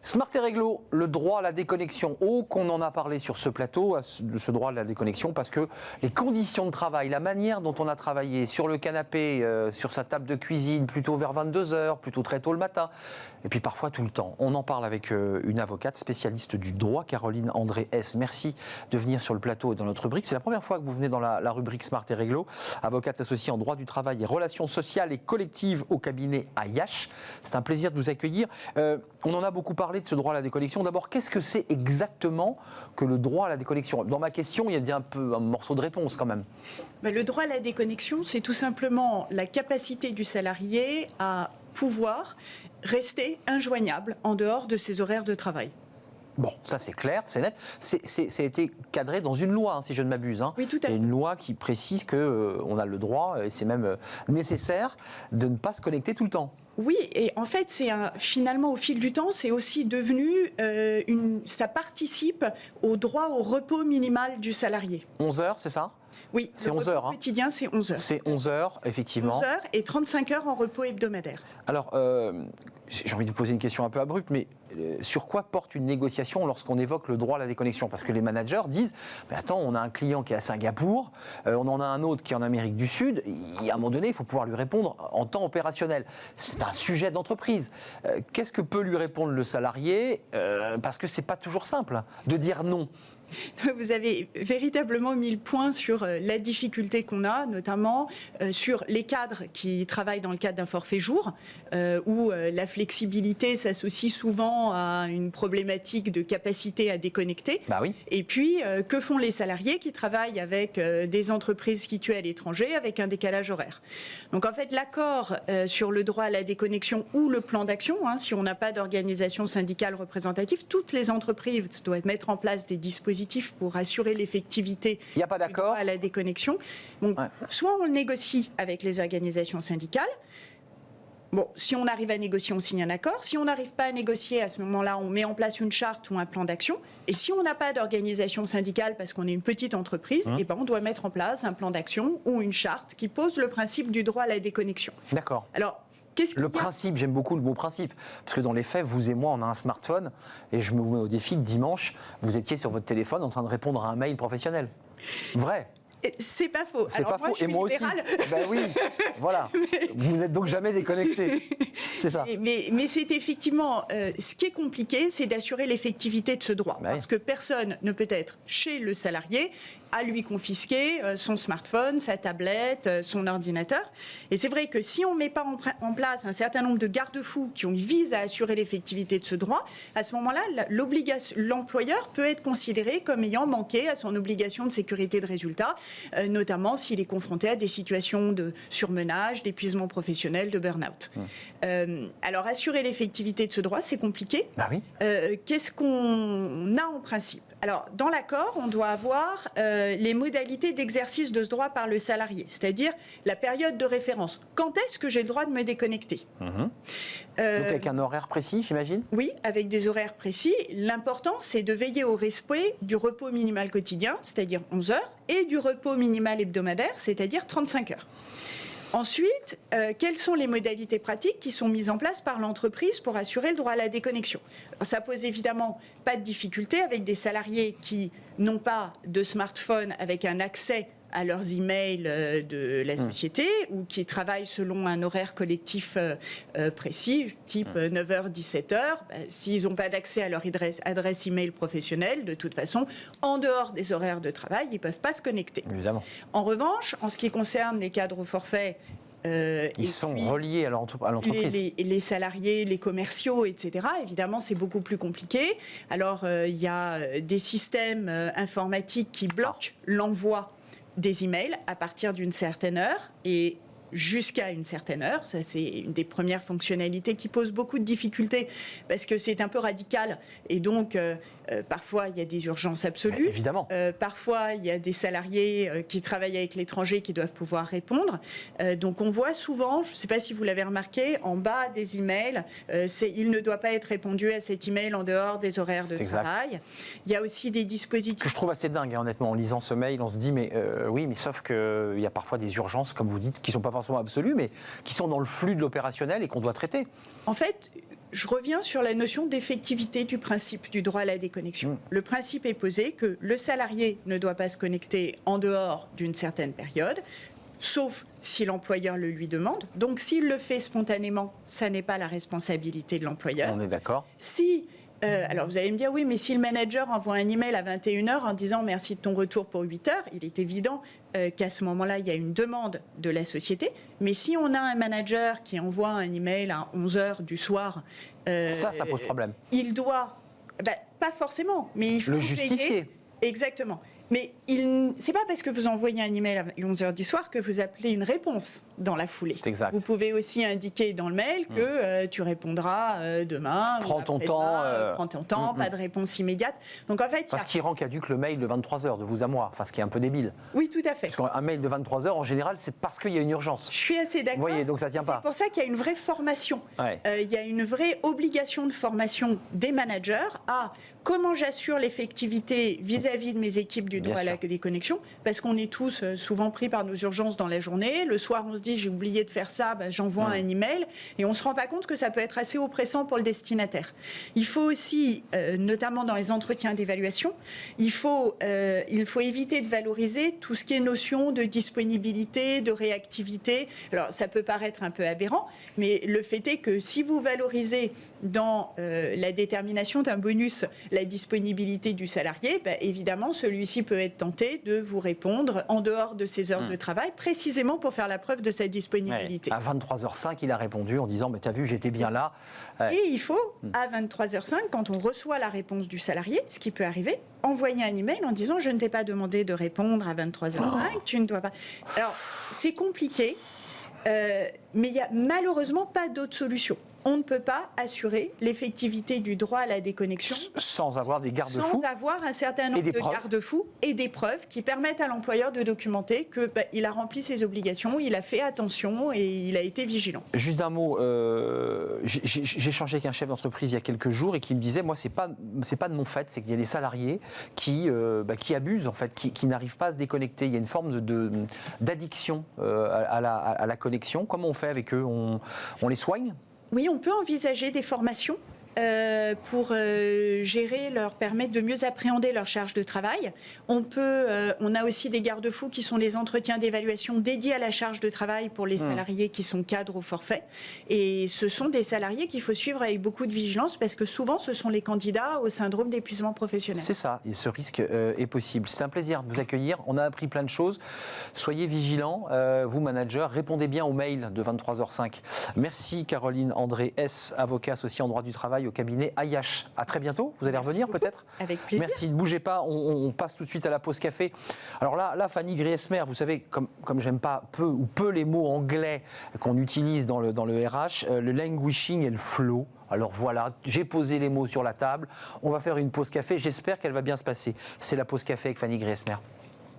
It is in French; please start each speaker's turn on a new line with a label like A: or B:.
A: Smart et réglo, le droit à la déconnexion. Oh, qu'on en a parlé sur ce plateau, de ce droit à la déconnexion, parce que les conditions de travail, la manière dont on a travaillé sur le canapé, sur sa table de cuisine, plutôt vers 22h, plutôt très tôt le matin, et puis parfois tout le temps. On en parle avec une avocate spécialiste du droit, Caroline André S. Merci de venir sur le plateau et dans notre rubrique. C'est la première fois que vous venez dans la rubrique Smart et réglo. Avocate associée en droit du travail et relations sociales et collectives au cabinet Ayache. C'est un plaisir de vous accueillir. On en a beaucoup parlé de ce droit à la déconnexion. D'abord, qu'est-ce que c'est exactement que le droit à la déconnexion? Dans ma question, il y a bien un morceau de réponse quand même.
B: Le droit à la déconnexion, c'est tout simplement la capacité du salarié à pouvoir rester injoignable en dehors de ses horaires de travail.
A: Bon, ça c'est clair, c'est net. Ça a été cadré dans une loi, si je ne m'abuse.
B: Oui, tout à fait.
A: Il y a une loi qui précise qu'on a le droit, et c'est même nécessaire, de ne pas se connecter tout le temps.
B: Oui, et en fait, finalement, au fil du temps, c'est aussi devenu, ça participe au droit au repos minimal du salarié.
A: 11 heures, c'est ça?
B: Oui,
A: c'est
B: le
A: 11 heures.
B: repos quotidien, c'est 11 heures.
A: C'est 11 heures, effectivement.
B: 11 heures et 35 heures en repos hebdomadaire.
A: Alors, j'ai envie de vous poser une question un peu abrupte, mais sur quoi porte une négociation lorsqu'on évoque le droit à la déconnexion? Parce que les managers disent, attends, on a un client qui est à Singapour, on en a un autre qui est en Amérique du Sud, et à un moment donné, il faut pouvoir lui répondre en temps opérationnel. C'est un sujet d'entreprise. Qu'est-ce que peut lui répondre le salarié? Parce que c'est pas toujours simple de dire non.
B: Vous avez véritablement mis le point sur la difficulté qu'on a, notamment sur les cadres qui travaillent dans le cadre d'un forfait jour, où la flexibilité s'associe souvent à une problématique de capacité à déconnecter.
A: Bah oui.
B: Et puis, que font les salariés qui travaillent avec des entreprises situées à l'étranger avec un décalage horaire? Donc en fait, l'accord sur le droit à la déconnexion ou le plan d'action, si on n'a pas d'organisation syndicale représentative, toutes les entreprises doivent mettre en place des dispositifs pour assurer l'effectivité
A: du droit
B: à la déconnexion. Donc, soit on le négocie avec les organisations syndicales. Bon, si on arrive à négocier, on signe un accord. Si on n'arrive pas à négocier, à ce moment-là, on met en place une charte ou un plan d'action. Et si on n'a pas d'organisation syndicale parce qu'on est une petite entreprise, on doit mettre en place un plan d'action ou une charte qui pose le principe du droit à la déconnexion.
A: D'accord.
B: Alors,
A: le principe, j'aime beaucoup le mot principe, parce que dans les faits, vous et moi, on a un smartphone, et je me mets au défi que dimanche, vous étiez sur votre téléphone en train de répondre à un mail professionnel. Vrai.
B: C'est pas faux.
A: C'est pas faux. Et moi
B: libérale.
A: aussi. Ben oui, voilà. Vous n'êtes donc jamais déconnecté. C'est ça.
B: Mais c'est effectivement, ce qui est compliqué, c'est d'assurer l'effectivité de ce droit. Parce que personne ne peut être chez le salarié à lui confisquer son smartphone, sa tablette, son ordinateur. Et c'est vrai que si on ne met pas en place un certain nombre de garde-fous qui visent à assurer l'effectivité de ce droit, à ce moment-là, l'employeur peut être considéré comme ayant manqué à son obligation de sécurité de résultat, notamment s'il est confronté à des situations de surmenage, d'épuisement professionnel, de burn-out. Alors, assurer l'effectivité de ce droit, c'est compliqué.
A: Bah oui.
B: Qu'est-ce qu'on a en principe? Alors, dans l'accord, on doit avoir les modalités d'exercice de ce droit par le salarié, c'est-à-dire la période de référence. Quand est-ce que j'ai le droit de me déconnecter?
A: Donc avec un horaire précis, j'imagine?
B: Oui, avec des horaires précis. L'important, c'est de veiller au respect du repos minimal quotidien, c'est-à-dire 11 heures, et du repos minimal hebdomadaire, c'est-à-dire 35 heures. Ensuite, quelles sont les modalités pratiques qui sont mises en place par l'entreprise pour assurer le droit à la déconnexion? Alors, ça pose évidemment pas de difficulté avec des salariés qui n'ont pas de smartphone avec un accès à leurs emails de la société ou qui travaillent selon un horaire collectif précis, type 9h, 17h. S'ils n'ont pas d'accès à leur adresse email professionnelle, de toute façon, en dehors des horaires de travail, ils ne peuvent pas se connecter.
A: Évidemment.
B: En revanche, en ce qui concerne les cadres au forfait,
A: ils sont reliés à l'entreprise.
B: Les salariés, les commerciaux, etc. Évidemment, c'est beaucoup plus compliqué. Alors, il y a des systèmes informatiques qui bloquent l'envoi des emails à partir d'une certaine heure et jusqu'à une certaine heure. Ça, c'est une des premières fonctionnalités qui pose beaucoup de difficultés parce que c'est un peu radical et donc parfois il y a des urgences absolues.
A: Mais évidemment.
B: Parfois il y a des salariés qui travaillent avec l'étranger qui doivent pouvoir répondre. Donc on voit souvent, je ne sais pas si vous l'avez remarqué, en bas des emails, il ne doit pas être répondu à cet email en dehors des horaires de travail. Il y a aussi des dispositifs...
A: Ce que je trouve assez dingue, honnêtement, en lisant ce mail, on se dit, mais oui, mais sauf qu'il y a parfois des urgences, comme vous dites, qui ne sont pas forcément absolue, mais qui sont dans le flux de l'opérationnel et qu'on doit traiter.
B: En fait, je reviens sur la notion d'effectivité du principe du droit à la déconnexion. Le principe est posé que le salarié ne doit pas se connecter en dehors d'une certaine période, sauf si l'employeur le lui demande. Donc, s'il le fait spontanément, ça n'est pas la responsabilité de l'employeur.
A: On est d'accord.
B: Si, alors vous allez me dire, oui, mais si le manager envoie un email à 21h en disant merci de ton retour pour 8h, il est évident qu'à ce moment-là, il y a une demande de la société. Mais si on a un manager qui envoie un email à 11h du soir,
A: ça pose problème.
B: Il doit, pas forcément, mais il faut
A: le justifier.
B: Veiller. Exactement. Mais c'est pas parce que vous envoyez un email à 11h du soir que vous appelez une réponse dans la foulée.
A: C'est exact.
B: Vous pouvez aussi indiquer dans le mail que tu répondras demain.
A: Prends ton temps.
B: Prends ton temps, pas de réponse immédiate. Donc en fait,
A: parce qu'il rend caduque le mail de 23h de vous à moi, enfin ce qui est un peu débile.
B: Oui, tout à fait.
A: Parce qu'un mail de 23h, en général, c'est parce qu'il y a une urgence.
B: Je suis assez d'accord.
A: Vous voyez, donc ça tient pas.
B: C'est pour ça qu'il y a une vraie formation.
A: Ouais.
B: Il y a une vraie obligation de formation des managers à comment j'assure l'effectivité vis-à-vis de mes équipes du droit à la déconnexion, parce qu'on est tous souvent pris par nos urgences dans la journée. Le soir, on se dit j'ai oublié de faire ça, j'envoie un email, et on ne se rend pas compte que ça peut être assez oppressant pour le destinataire. Il faut aussi, notamment dans les entretiens d'évaluation, il faut éviter de valoriser tout ce qui est notion de disponibilité, de réactivité. Alors ça peut paraître un peu aberrant, mais le fait est que si vous valorisez dans la détermination d'un bonus la disponibilité du salarié, évidemment, celui-ci peut être tenté de vous répondre en dehors de ses heures de travail, précisément pour faire la preuve de sa disponibilité.
A: À 23h05, il a répondu en disant « t'as vu, j'étais bien là ».
B: Et il faut, à 23h05, quand on reçoit la réponse du salarié, ce qui peut arriver, envoyer un email en disant « je ne t'ai pas demandé de répondre à 23h05, tu ne dois pas… ». Alors, c'est compliqué, mais il n'y a malheureusement pas d'autre solution. On ne peut pas assurer l'effectivité du droit à la déconnexion
A: sans avoir des garde-fous,
B: sans avoir un certain nombre de garde-fous et des preuves qui permettent à l'employeur de documenter qu'il a rempli ses obligations, il a fait attention et il a été vigilant.
A: Juste un mot, j'ai échangé avec un chef d'entreprise il y a quelques jours et qui me disait, moi c'est pas de mon fait, c'est qu'il y a des salariés qui abusent en fait, qui n'arrivent pas à se déconnecter. Il y a une forme d'addiction à la connexion. Comment on fait avec eux? On les soigne?
B: Oui, on peut envisager des formations pour leur permettre de mieux appréhender leur charge de travail. On a aussi des garde-fous qui sont les entretiens d'évaluation dédiés à la charge de travail pour les salariés qui sont cadres au forfait. Et ce sont des salariés qu'il faut suivre avec beaucoup de vigilance parce que souvent ce sont les candidats au syndrome d'épuisement professionnel.
A: C'est ça, et ce risque est possible. C'est un plaisir de vous accueillir. On a appris plein de choses. Soyez vigilants, vous managers, répondez bien aux mails de 23h05. Merci Caroline André S, avocat associé en droit du travail au cabinet Ayache. À très bientôt. Vous allez revenir peut-être?
B: Avec plaisir.
A: Merci, ne bougez pas. On passe tout de suite à la pause café. Alors là Fanny Griesmer, vous savez, comme j'aime pas peu les mots anglais qu'on utilise dans le RH, le languishing et le flow. Alors voilà, j'ai posé les mots sur la table. On va faire une pause café. J'espère qu'elle va bien se passer. C'est la pause café avec Fanny Griesmer.